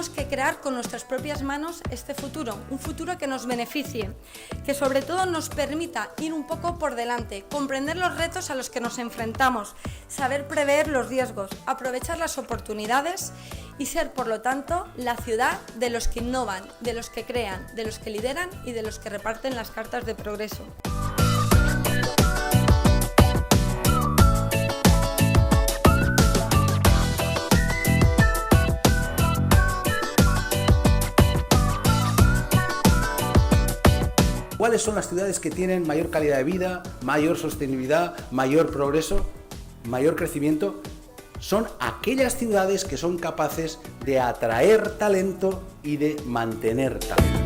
tenemos que crear con nuestras propias manos este futuro, un futuro que nos beneficie, que sobre todo nos permita ir un poco por delante, comprender los retos a los que nos enfrentamos, saber prever los riesgos, aprovechar las oportunidades y ser, por lo tanto, la ciudad de los que innovan, de los que crean, de los que lideran y de los que reparten las cartas de progreso. ¿Cuáles son las ciudades que tienen mayor calidad de vida, mayor sostenibilidad, mayor progreso, mayor crecimiento? Son aquellas ciudades que son capaces de atraer talento y de mantener talento.